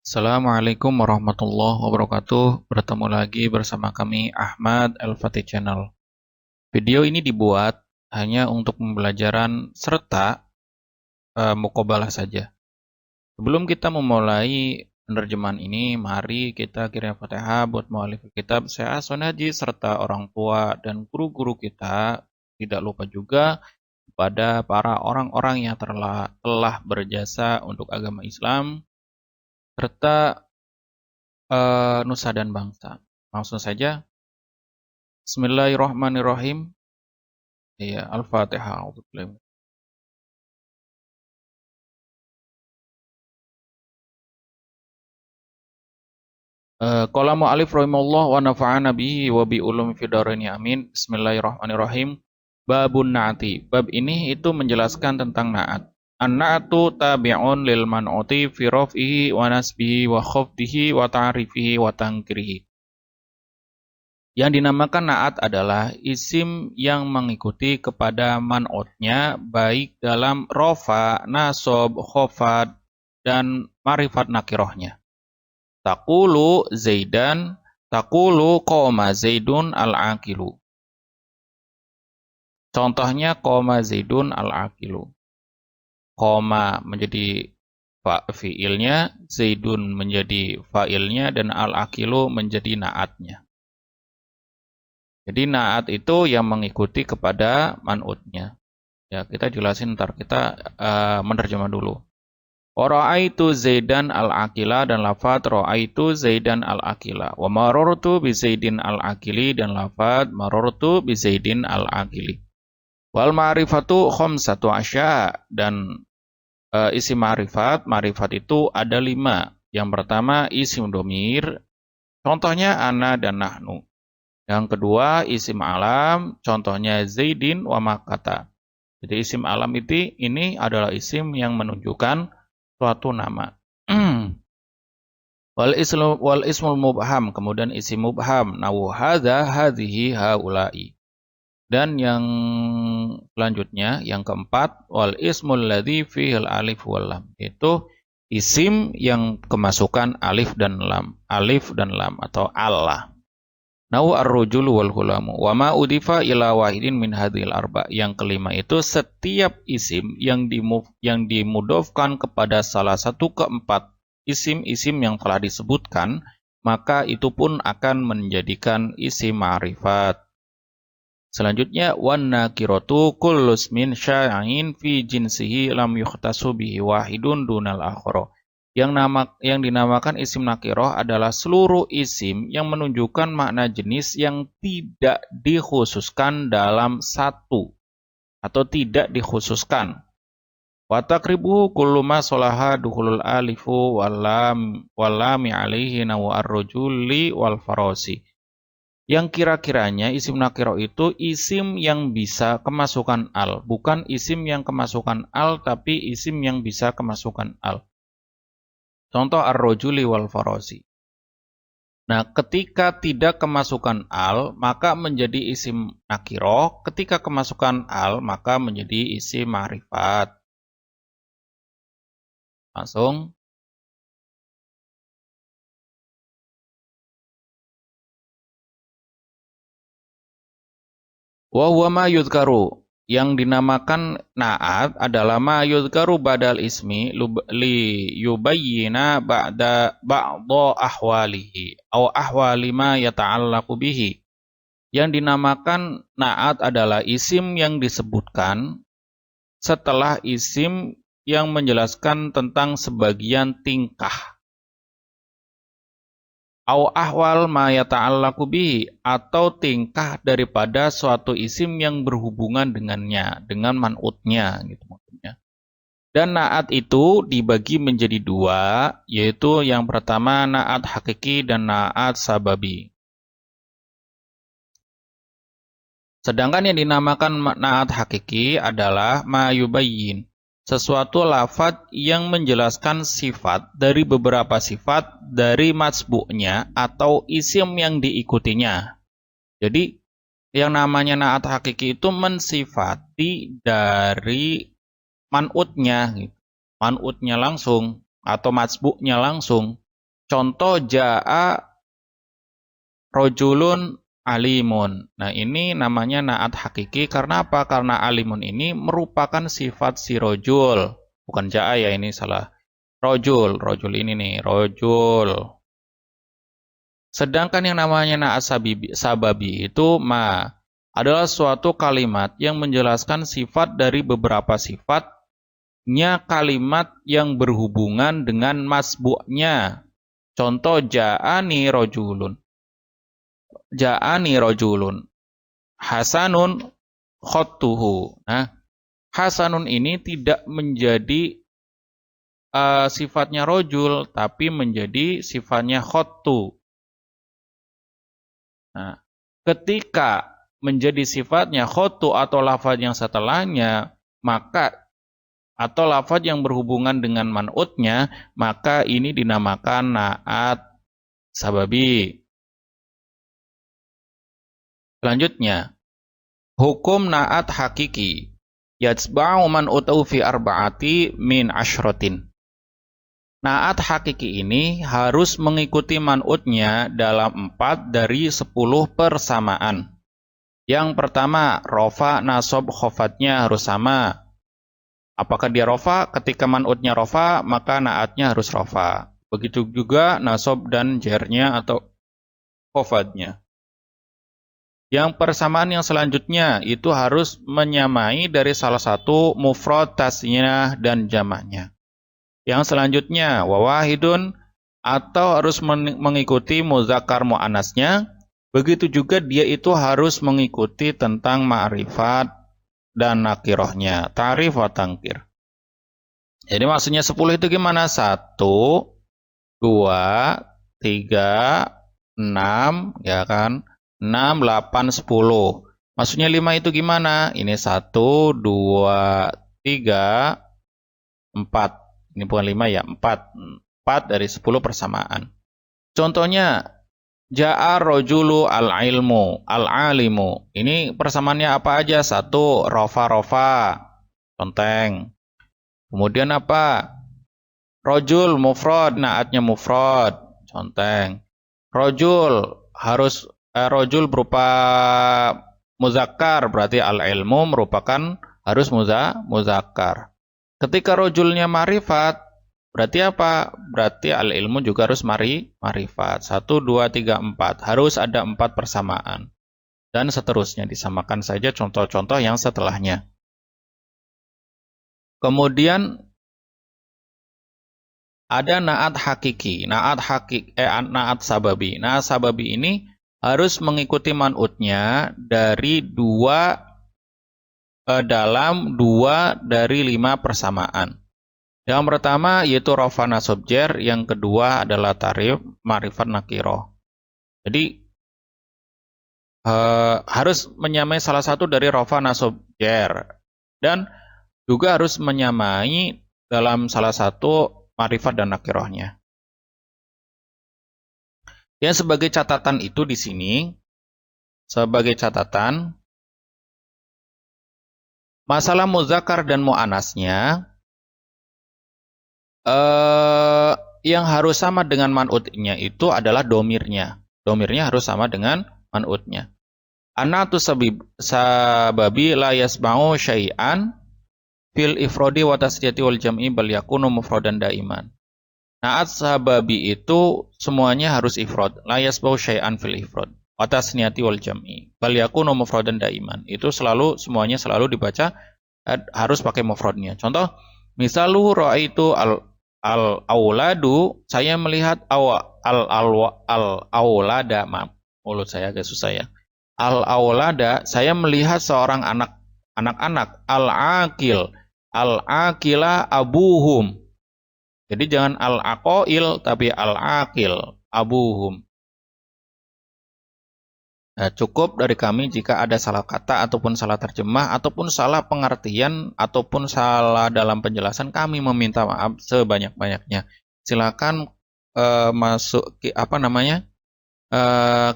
Assalamualaikum warahmatullahi wabarakatuh. Bertemu lagi bersama kami Ahmad Al-Fatih Channel. Video ini dibuat hanya untuk pembelajaran serta mukobalah saja. Sebelum kita memulai penerjemahan ini, mari kita kirim Fatihah buat mu'alif kitab Syekh Sonaji serta orang tua dan guru-guru kita. Tidak lupa juga kepada para orang-orang yang telah berjasa untuk agama Islam serta nusa dan bangsa. Langsung saja. Bismillahirrahmanirrahim. Ya, Al-Fatihah. Qala mu'alif rahimahullah wa nafa'ana bihi wa bi ulumi fid dharain amin. Bismillahirrahmanirrahim. Babun na'ati. Bab ini itu menjelaskan tentang na'at. An-na'atu tabi'un lil man'uti fi raf'ihi wa nasbihi wa khafdihi wa ta'rifihi wa tangkirihi. Yang dinamakan na'at adalah isim yang mengikuti kepada man'utnya baik dalam rofa, nasob, khofad, dan marifat nakirohnya. Taqulu Zaidan, taqulu qoma Zaidun al-aqilu. Contohnya qoma Zaidun al-aqilu. Qoma menjadi fi'ilnya, Zaidun menjadi fa'ilnya, dan al-aqilu menjadi na'atnya. Jadi na'at itu yang mengikuti kepada man'utnya. Ya, kita jelasin ntar, kita menerjemah dulu. Ra'aitu Zaidan al-aqila dan lafaz ra'aitu Zaidan al-aqila. Wa marartu bi Zaidin al-aqili dan lafaz marartu bi Zaidin al-aqili. Wal ma'rifatu khamsatu asya dan isim ma'rifat itu ada 5. Yang pertama isim domir, contohnya ana dan nahnu. Yang kedua isim alam, contohnya Zaidin wa Makkata. Jadi isim alam ini adalah isim yang menunjukkan suatu nama. Wal ismul mubham, kemudian isim mubham, nawu hadza, hadhihi, haula'i. Dan yang selanjutnya, yang keempat, wal ismul ladzi fihil alif wal lam. Itu isim yang kemasukan alif dan lam atau Allah. Nahu ar-rujulu wal hulamu wa ma udifa ila wahidin min hadhil arba. Yang kelima itu setiap isim yang dimudofkan kepada salah satu keempat isim-isim yang telah disebutkan, maka itu pun akan menjadikan isim ma'rifat. Selanjutnya wan nakiratu kullu ismin sya'in fi jinsihi lam yukhtasu bihi wahidun dunal akhara. Yang dinamakan isim nakiroh adalah seluruh isim yang menunjukkan makna jenis yang tidak dikhususkan dalam satu atau tidak dikhususkan. Wa taqribuhu kullu ma salaha dukhulul alifu wal lami alaihi nawu ar-rajuli wal farasi. Yang kira-kiranya isim nakiroh itu isim yang bisa kemasukan al, bukan isim yang kemasukan al tapi isim yang bisa kemasukan al. Contoh ar-rajuli wal farasi. Nah, ketika tidak kemasukan al, maka menjadi isim nakiroh. Ketika kemasukan al, maka menjadi isim ma'rifat. Langsung. Wa huwa ma yudhkaru. Yang dinamakan na'at adalah ma yudhkaru badal ismi li yubayyina ba'da ahwalihi aw ahwali ma yata'allaqu bihi. Yang dinamakan na'at adalah isim yang disebutkan setelah isim yang menjelaskan tentang sebagian tingkah. Au ahwal ma yata'allaqu bihi, atau tingkah daripada suatu isim yang berhubungan dengannya, dengan man'utnya gitu maksudnya. Dan na'at itu dibagi menjadi 2, yaitu yang pertama na'at hakiki dan na'at sababi. Sedangkan yang dinamakan na'at hakiki adalah ma yubayyin, sesuatu lafadz yang menjelaskan sifat dari beberapa sifat dari matsbu'nya atau isim yang diikutinya. Jadi yang namanya na'at hakiki itu mensifati dari man'utnya langsung atau matsbu'nya langsung. Contoh jaa rojulun alimun. Nah, ini namanya naat hakiki karena apa? Karena alimun ini merupakan sifat si rojul. Bukan jaa ya, ini salah. Rojul ini nih, rojul. Sedangkan yang namanya naat sababi itu adalah suatu kalimat yang menjelaskan sifat dari beberapa sifatnya kalimat yang berhubungan dengan masbu'nya. Contoh ja'ani rojulun. Ja'ani rojulun. Hasanun khottuhu. Nah, hasanun ini tidak menjadi sifatnya rojul, tapi menjadi sifatnya khottu. Nah, ketika menjadi sifatnya khottu atau lafaz yang setelahnya, maka atau lafaz yang berhubungan dengan man'utnya, maka ini dinamakan naat sababi. Selanjutnya, hukum naat hakiki. Yatsba'u man'utau fi arba'ati min asyratin. Naat hakiki ini harus mengikuti man'utnya dalam 4 dari 10 persamaan. Yang pertama, rofa, nasob, khofatnya harus sama. Apakah dia rofa? Ketika man'utnya rofa, maka naatnya harus rofa. Begitu juga nasob dan jernya atau khofatnya. Yang persamaan yang selanjutnya itu harus menyamai dari salah satu mufrad, tasniyah, dan jamaknya. Yang selanjutnya wawahidun atau harus mengikuti muzakkar muannasnya. Begitu juga dia itu harus mengikuti tentang ma'rifat dan nakirohnya, ta'rif wa tangkir. Jadi maksudnya 10 itu gimana? 1, 2, 3, 6, ya kan? 6, 8, 10. Maksudnya 5 itu gimana? Ini 1, 2, 3, 4. Ini bukan 5 ya, 4. 4 dari 10 persamaan. Contohnya, ja'a rojulu al-ilmu, al-alimu. Ini persamaannya apa aja? 1, rofa, conteng. Kemudian apa? Rojul, mufrad, naatnya mufrad, conteng. Rojul, rojul berupa muzakkar, berarti al-ilmu merupakan harus muzakkar. Ketika rojulnya marifat, berarti apa? Berarti al-ilmu juga harus marifat. 1, 2, 3, 4. Harus ada 4 persamaan. Dan seterusnya, disamakan saja contoh-contoh yang setelahnya. Kemudian ada naat hakiki, naat sababi. Naat sababi ini harus mengikuti man'utnya dari dalam 2 dari 5 persamaan. Yang pertama yaitu rofa nasab jar, yang kedua adalah ta'rif ma'rifat nakiroh. Jadi harus menyamai salah satu dari rofa nasab jar dan juga harus menyamai dalam salah satu ma'rifat dan nakirohnya. Yang sebagai catatan itu di sini, sebagai catatan, masalah muzakkar dan mu'anasnya, yang harus sama dengan man'utnya itu adalah domirnya. Domirnya harus sama dengan man'utnya. Anatu sababi la yasma'u syai'an fil ifrodi wa tasdiyati wal jam'i bal yakunu mufradan daiman. Naat sababi itu semuanya harus ifrad. La yasma'u syai'an fil ifrod wa tasniyati wal jam'i bal yakunu mufradan daiman. Itu semuanya selalu dibaca harus pakai mufradnya. Contoh, misalu ra'aitu al-auladu, saya melihat al-aulada, maaf, mulut saya agak susah ya. Al-aulada, saya melihat seorang anak-anak. Al-aqila abuhum. Jadi jangan al-aqail tapi al-aqil abuhum. Nah, cukup dari kami jika ada salah kata ataupun salah terjemah ataupun salah pengertian ataupun salah dalam penjelasan, kami meminta maaf sebanyak-banyaknya. Silakan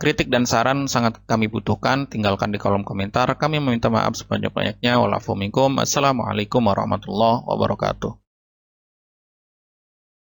kritik dan saran sangat kami butuhkan, tinggalkan di kolom komentar. Kami meminta maaf sebanyak-banyaknya. Walafu minkum. Assalamualaikum warahmatullahi wabarakatuh.